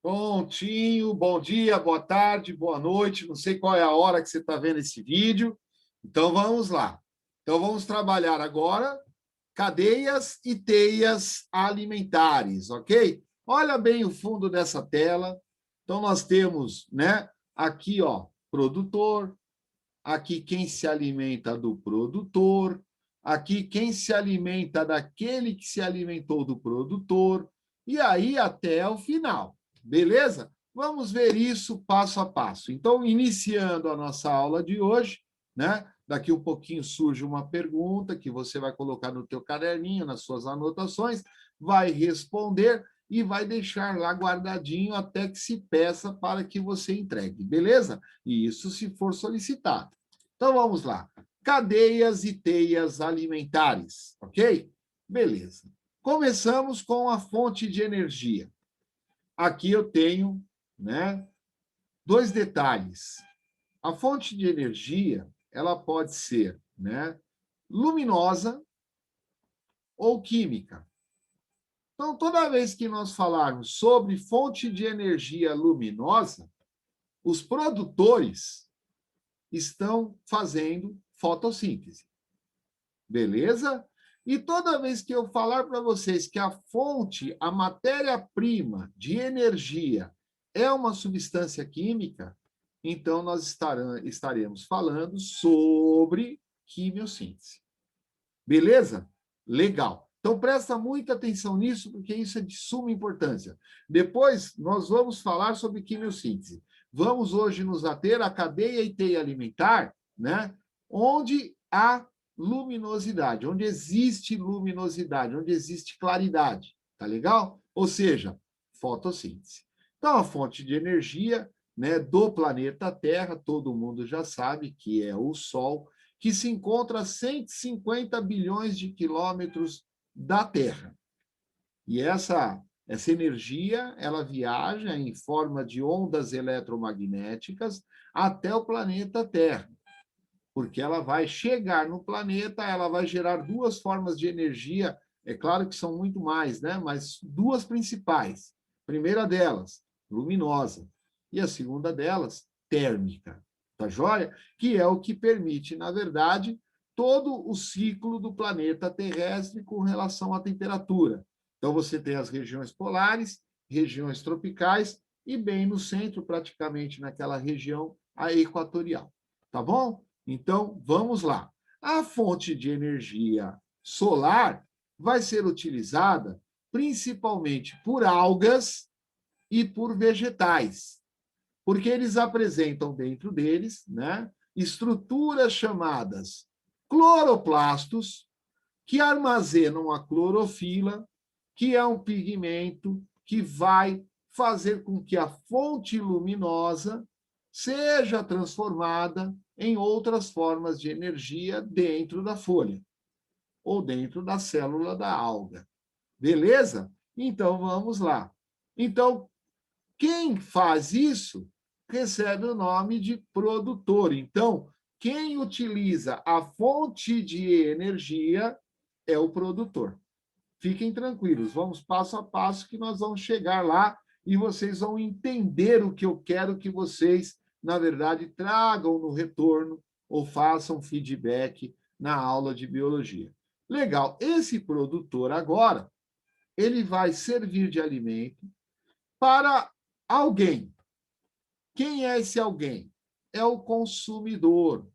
Prontinho, bom dia, boa tarde, boa noite. Não sei qual é a hora que você está vendo esse vídeo. Então vamos lá. Então vamos trabalhar agora cadeias e teias alimentares, ok? Olha bem o fundo dessa tela. Então nós temos, né, aqui, ó, produtor, aqui quem se alimenta do produtor, aqui quem se alimenta daquele que se alimentou do produtor, e aí até o final. Beleza? Vamos ver isso passo a passo. Então, iniciando a nossa aula de hoje, né? Daqui um pouquinho surge uma pergunta que você vai colocar no teu caderninho, nas suas anotações, vai responder e vai deixar lá guardadinho até que se peça para que você entregue, beleza? E isso se for solicitado. Então, vamos lá. Cadeias e teias alimentares, ok? Beleza. Começamos com a fonte de energia. Aqui eu tenho, né, dois detalhes. A fonte de energia, ela pode ser, né, luminosa ou química. Então, toda vez que nós falarmos sobre fonte de energia luminosa, os produtores estão fazendo fotossíntese. Beleza? E toda vez que eu falar para vocês que a fonte, a matéria-prima de energia é uma substância química, então nós estaremos falando sobre quimiossíntese. Beleza? Legal. Então presta muita atenção nisso, porque isso é de suma importância. Depois nós vamos falar sobre quimiossíntese. Vamos hoje nos ater à cadeia e teia alimentar, né? Onde há luminosidade, onde existe luminosidade, onde existe claridade. Tá legal? Ou seja, fotossíntese. Então, a fonte de energia, né, do planeta Terra, todo mundo já sabe que é o Sol, que se encontra a 150 bilhões de quilômetros da Terra. E essa energia, ela viaja em forma de ondas eletromagnéticas até o planeta Terra, porque ela vai chegar no planeta, ela vai gerar duas formas de energia, é claro que são muito mais, né? Mas duas principais. A primeira delas, luminosa, e a segunda delas, térmica, tá joia? Que é o que permite, na verdade, todo o ciclo do planeta terrestre com relação à temperatura. Então, você tem as regiões polares, regiões tropicais, e bem no centro, praticamente naquela região, a equatorial. Tá bom? Então, vamos lá. A fonte de energia solar vai ser utilizada principalmente por algas e por vegetais, porque eles apresentam dentro deles, né, estruturas chamadas cloroplastos, que armazenam a clorofila, que é um pigmento que vai fazer com que a fonte luminosa seja transformada em outras formas de energia dentro da folha ou dentro da célula da alga. Beleza? Então, vamos lá. Então, quem faz isso recebe o nome de produtor. Então, quem utiliza a fonte de energia é o produtor. Fiquem tranquilos, vamos passo a passo que nós vamos chegar lá e vocês vão entender o que eu quero que vocês, na verdade, tragam no retorno ou façam feedback na aula de biologia. Legal, esse produtor agora, ele vai servir de alimento para alguém. Quem é esse alguém? É o consumidor.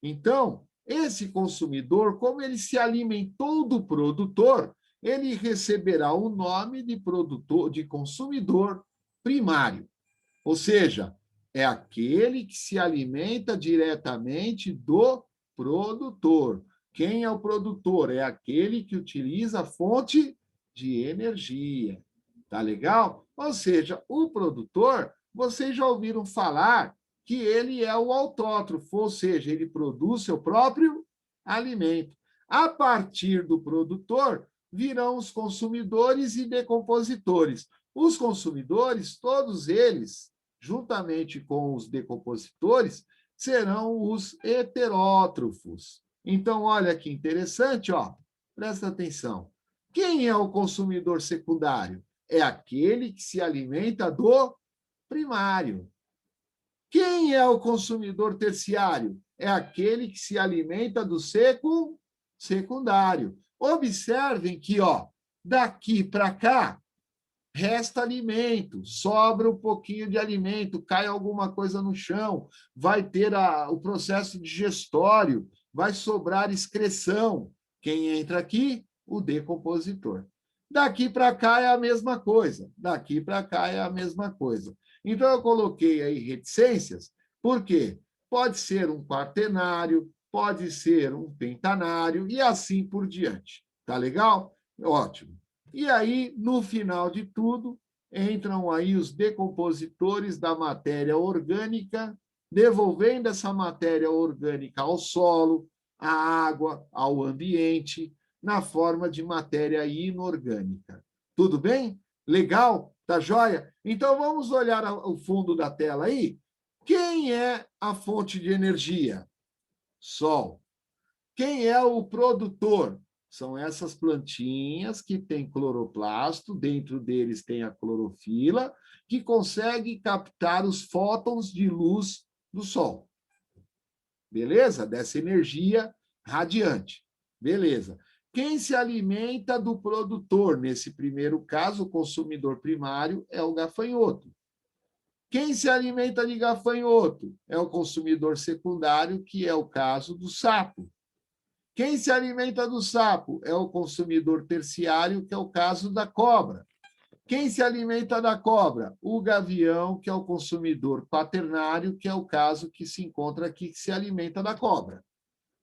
Então, esse consumidor, como ele se alimentou do produtor, ele receberá o nome de produtor, de consumidor primário. Ou seja, é aquele que se alimenta diretamente do produtor. Quem é o produtor? É aquele que utiliza a fonte de energia. Tá legal? Ou seja, o produtor, vocês já ouviram falar que ele é o autótrofo, ou seja, ele produz seu próprio alimento. A partir do produtor, virão os consumidores e decompositores. Os consumidores, todos eles, juntamente com os decompositores, serão os heterótrofos. Então, olha que interessante, ó. Presta atenção. Quem é o consumidor secundário? é aquele que se alimenta do primário. Quem é o consumidor terciário? É aquele que se alimenta do secundário. Observem que, ó, daqui para cá, resta alimento, sobra um pouquinho de alimento, cai alguma coisa no chão, vai ter o processo digestório, vai sobrar excreção. Quem entra aqui? O decompositor. Daqui para cá é a mesma coisa, daqui para cá é a mesma coisa. Então, eu coloquei aí reticências, por quê? Pode ser um quaternário, pode ser um pentanário e assim por diante. Tá legal? Ótimo. E aí, no final de tudo, entram aí os decompositores da matéria orgânica, devolvendo essa matéria orgânica ao solo, à água, ao ambiente, na forma de matéria inorgânica. Tudo bem? Legal? Tá joia? Então, vamos olhar o fundo da tela aí. Quem é a fonte de energia? Sol. Quem é o produtor? São essas plantinhas que têm cloroplasto, dentro deles tem a clorofila, que consegue captar os fótons de luz do Sol. Beleza? Dessa energia radiante. Beleza. Quem se alimenta do produtor? Nesse primeiro caso, o consumidor primário é o gafanhoto. Quem se alimenta de gafanhoto? É o consumidor secundário, que é o caso do sapo. Quem se alimenta do sapo? É o consumidor terciário, que é o caso da cobra. Quem se alimenta da cobra? O gavião, que é o consumidor quaternário, que é o caso que se encontra aqui, que se alimenta da cobra.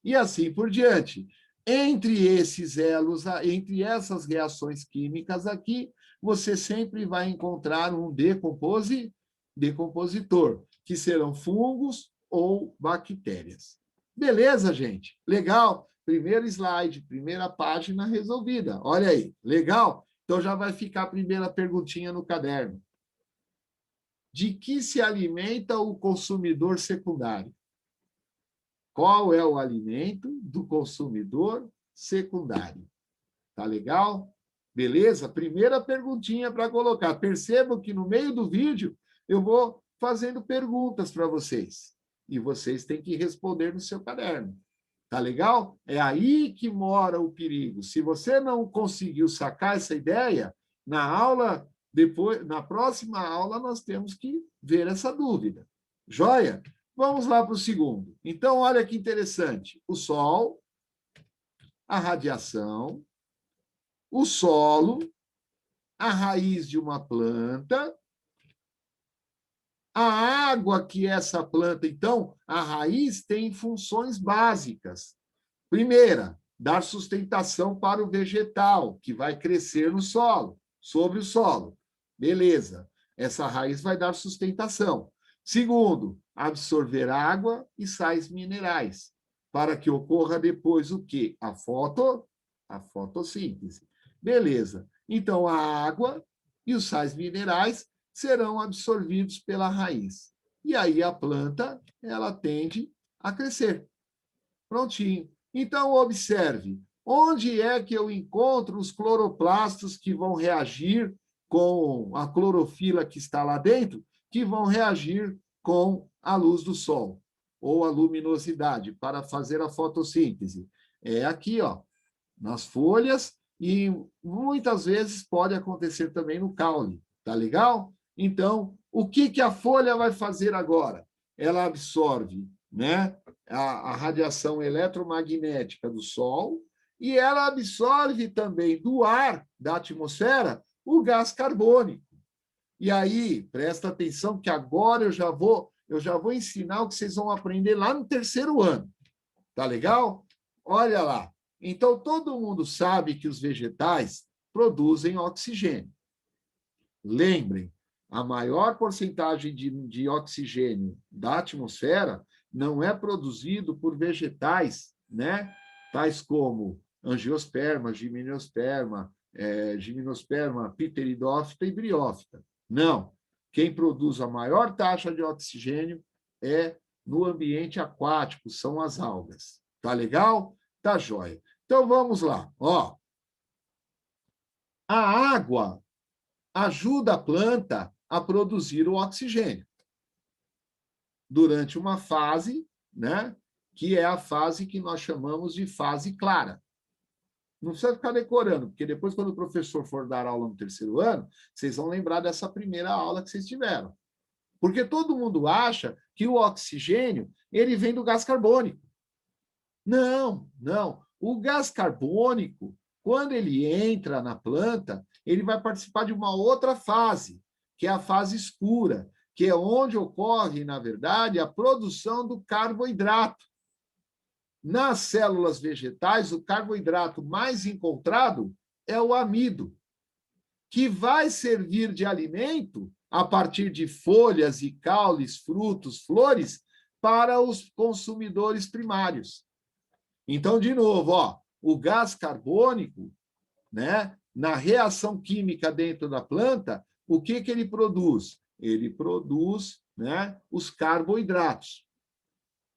E assim por diante. Entre esses elos, entre essas reações químicas aqui, você sempre vai encontrar um decompositor, que serão fungos ou bactérias. Beleza, gente? Legal? Primeiro slide, primeira página resolvida. Olha aí, legal? Então já vai ficar a primeira perguntinha no caderno. De que se alimenta o consumidor secundário? Qual é o alimento do consumidor secundário? Tá legal? Beleza? Primeira perguntinha para colocar. Percebam que no meio do vídeo eu vou fazendo perguntas para vocês. E vocês têm que responder no seu caderno. Tá legal? É aí que mora o perigo. Se você não conseguiu sacar essa ideia, na aula, depois, na próxima aula, nós temos que ver essa dúvida. Joia? Vamos lá para o segundo. Então, olha que interessante. O Sol, a radiação, o solo, a raiz de uma planta, a água que essa planta... Então, a raiz tem funções básicas. Primeira, dar sustentação para o vegetal, que vai crescer no solo, sobre o solo. Beleza. Essa raiz vai dar sustentação. Segundo, absorver água e sais minerais, para que ocorra depois o quê? A fotossíntese. Beleza. Então, a água e os sais minerais serão absorvidos pela raiz. E aí a planta, ela tende a crescer. Prontinho. Então, observe, onde é que eu encontro os cloroplastos que vão reagir com a clorofila que está lá dentro, que vão reagir com a luz do sol, ou a luminosidade, para fazer a fotossíntese? É aqui, ó, nas folhas, e muitas vezes pode acontecer também no caule, tá legal? Então, o que a folha vai fazer agora? Ela absorve, né, a radiação eletromagnética do Sol e ela absorve também do ar da atmosfera o gás carbônico. E aí, presta atenção que agora eu já vou ensinar o que vocês vão aprender lá no terceiro ano. Tá legal? Olha lá. Então, todo mundo sabe que os vegetais produzem oxigênio. Lembrem, a maior porcentagem de oxigênio da atmosfera não é produzido por vegetais, né? Tais como angiosperma, gimnosperma, pteridófita e briófita. Não. Quem produz a maior taxa de oxigênio é no ambiente aquático, são as algas. Tá legal? Tá jóia. Então, vamos lá. Ó, a ajuda a planta a produzir o oxigênio durante uma fase, né, que é a fase que nós chamamos de fase clara. Não precisa ficar decorando, porque depois, quando o professor for dar aula no terceiro ano, vocês vão lembrar dessa primeira aula que vocês tiveram. Porque todo mundo acha que o oxigênio ele vem do gás carbônico. Não, não. O gás carbônico, quando ele entra na planta, ele vai participar de uma outra fase, que é a fase escura, que é onde ocorre, na verdade, a produção do carboidrato. Nas células vegetais, o carboidrato mais encontrado é o amido, que vai servir de alimento a partir de folhas e caules, frutos, flores, para os consumidores primários. Então, de novo, ó, o gás carbônico, né, na reação química dentro da planta, o que ele produz? Ele produz, né, os carboidratos.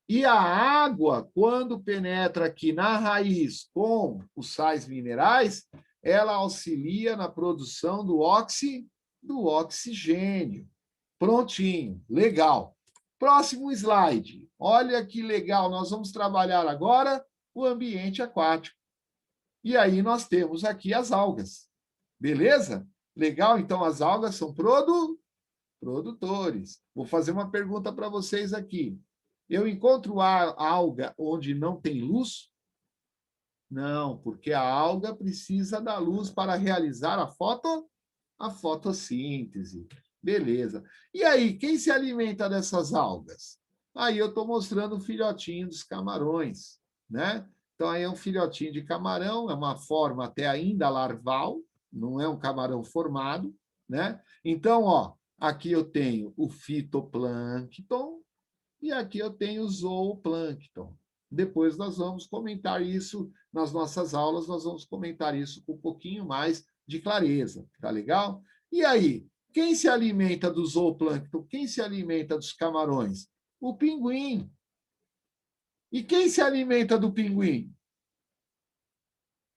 E a água, quando penetra aqui na raiz com os sais minerais, ela auxilia na produção do oxigênio. Prontinho, legal. Próximo slide. Olha que legal, nós vamos trabalhar agora o ambiente aquático. E aí nós temos aqui as algas. Beleza? Legal? Então, as algas são produtores. Vou fazer uma pergunta para vocês aqui. Eu encontro a alga onde não tem luz? Não, porque a alga precisa da luz para realizar a fotossíntese. Beleza. E aí, quem se alimenta dessas algas? Aí eu estou mostrando o filhotinho dos camarões, né? Então, aí é um filhotinho de camarão, é uma forma até ainda larval, não é um camarão formado, né? Então, ó, aqui eu tenho o fitoplâncton e aqui eu tenho o zooplâncton. Depois nós vamos comentar isso nas nossas aulas, nós vamos comentar isso com um pouquinho mais de clareza, tá legal? E aí, quem se alimenta do zooplâncton? Quem se alimenta dos camarões? O pinguim. E quem se alimenta do pinguim?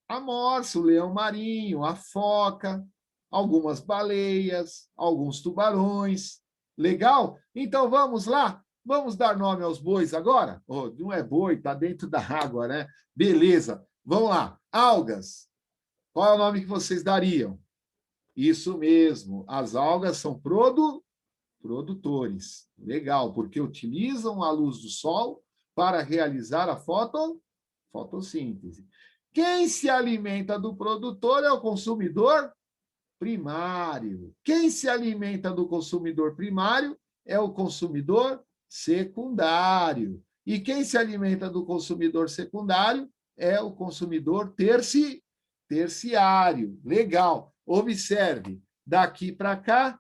A morsa, o leão marinho, a foca, algumas baleias, alguns tubarões. Legal? Então vamos lá? Vamos dar nome aos bois agora? Oh, não é boi, está dentro da água, né? Beleza. Vamos lá. Algas. Qual é o nome que vocês dariam? Isso mesmo. As algas são produtores. Legal, porque utilizam a luz do sol para realizar a fotossíntese. Quem se alimenta do produtor é o consumidor primário. Quem se alimenta do consumidor primário é o consumidor secundário. E quem se alimenta do consumidor secundário é o consumidor terciário. Legal. Observe, daqui para cá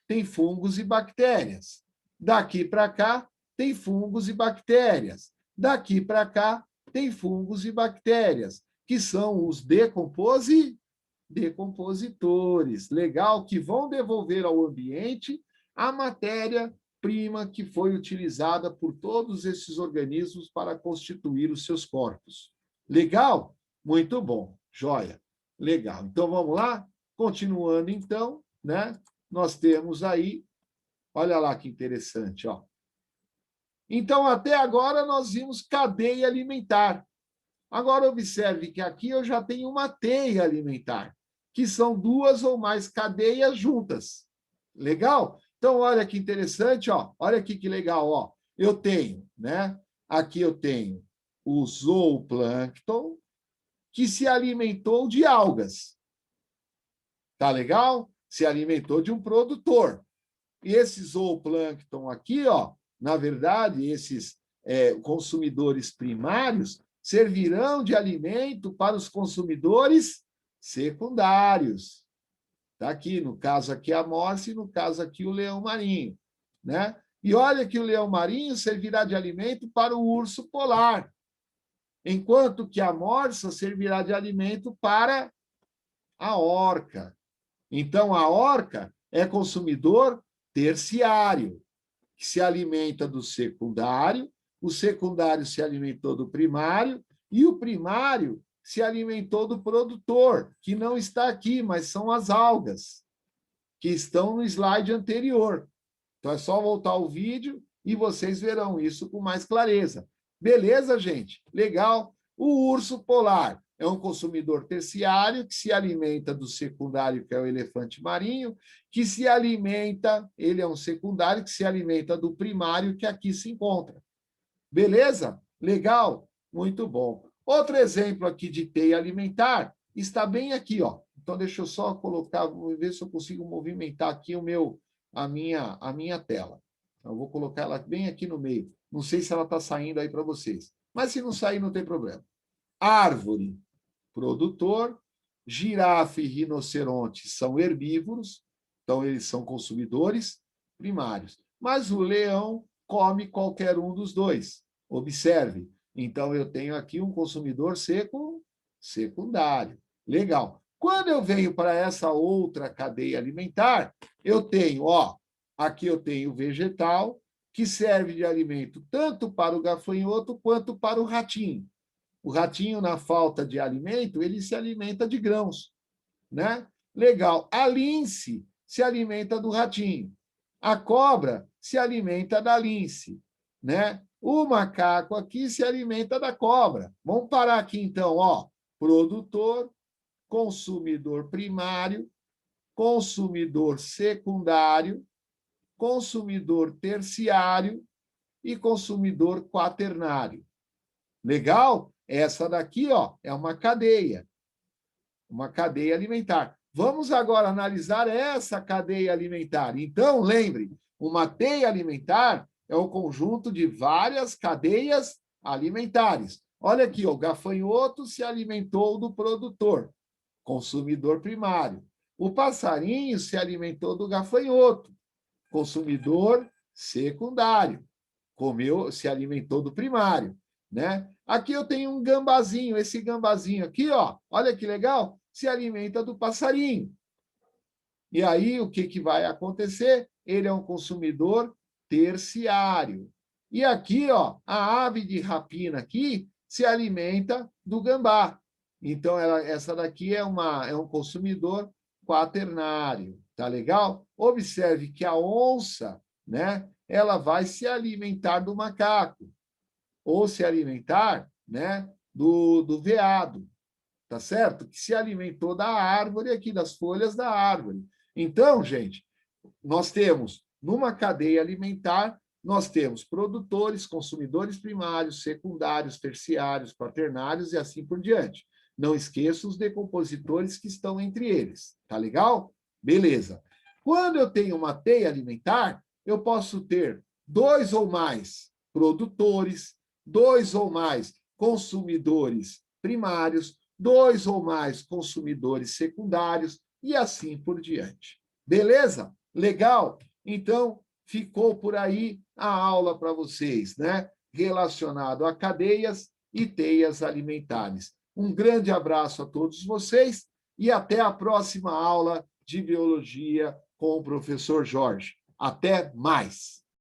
tem fungos e bactérias. Daqui para cá tem fungos e bactérias. Daqui para cá tem fungos e bactérias, que são os decompositores. Legal, que vão devolver ao ambiente a matéria-prima que foi utilizada por todos esses organismos para constituir os seus corpos. Legal? Muito bom. Joia. Legal. Então, vamos lá? Continuando, então, né? Nós temos aí, olha lá que interessante, ó. Então, até agora, nós vimos cadeia alimentar. Agora, observe que aqui eu já tenho uma teia alimentar, que são duas ou mais cadeias juntas. Legal? Então, olha que interessante, ó. Olha aqui que legal, ó. Eu tenho, né? Aqui eu tenho o zooplâncton, que se alimentou de algas. Tá legal? Se alimentou de um produtor. E esse zooplâncton aqui, ó, na verdade, esses consumidores primários servirão de alimento para os consumidores secundários. Está aqui, no caso aqui a morsa e no caso aqui o leão marinho, né? E olha que o leão marinho servirá de alimento para o urso polar, enquanto que a morsa servirá de alimento para a orca. Então, a orca é consumidor terciário, que se alimenta do secundário, o secundário se alimentou do primário, e o primário se alimentou do produtor, que não está aqui, mas são as algas. que estão no slide anterior. Então, é só voltar o vídeo e vocês verão isso com mais clareza. Beleza, gente? Legal. O urso polar é um consumidor terciário que se alimenta do secundário, que é o elefante marinho, que se alimenta, ele é um secundário que se alimenta do primário, que aqui se encontra. Beleza? Legal? Muito bom. Outro exemplo aqui de teia alimentar está bem aqui, ó. Então, deixa eu só colocar, vou ver se eu consigo movimentar aqui a minha tela. Eu vou colocar ela bem aqui no meio. Não sei se ela está saindo aí para vocês. Mas se não sair, não tem problema. Árvore, produtor. Girafa e rinoceronte são herbívoros, então eles são consumidores primários. Mas o leão come qualquer um dos dois. Observe. Então, eu tenho aqui um consumidor secundário. Legal. Quando eu venho para essa outra cadeia alimentar, eu tenho, ó, aqui eu tenho vegetal, que serve de alimento tanto para o gafanhoto quanto para o ratinho. O ratinho, na falta de alimento, ele se alimenta de grãos, né? Legal. A lince se alimenta do ratinho. A cobra se alimenta da lince, né? O macaco aqui se alimenta da cobra. Vamos parar aqui, então, ó. Produtor, consumidor primário, consumidor secundário, consumidor terciário e consumidor quaternário. Legal? Essa daqui, ó, é uma cadeia alimentar. Vamos agora analisar essa cadeia alimentar. Então, lembre, uma teia alimentar é o conjunto de várias cadeias alimentares. Olha aqui, ó, o gafanhoto se alimentou do produtor, consumidor primário. O passarinho se alimentou do gafanhoto, consumidor secundário. Se alimentou do primário, né? Aqui eu tenho um gambazinho, esse gambazinho aqui, ó, olha que legal, se alimenta do passarinho. E aí, o que vai acontecer? Ele é um consumidor terciário. E aqui, ó, a ave de rapina aqui se alimenta do gambá. Então, essa daqui é um consumidor quaternário. Tá legal? Observe que a onça, né, ela vai se alimentar do macaco, ou se alimentar, né, do veado, tá certo? Que se alimentou da árvore aqui, das folhas da árvore. Então, gente, nós temos, numa cadeia alimentar, nós temos produtores, consumidores primários, secundários, terciários, quaternários e assim por diante. Não esqueça os decompositores que estão entre eles. Tá legal? Beleza. Quando eu tenho uma teia alimentar, eu posso ter 2 ou mais produtores, 2 ou mais consumidores primários, 2 ou mais consumidores secundários e assim por diante. Beleza? Legal? Então, ficou por aí a aula para vocês, né? Relacionado a cadeias e teias alimentares. Um grande abraço a todos vocês e até a próxima aula de biologia com o professor Jorge. Até mais!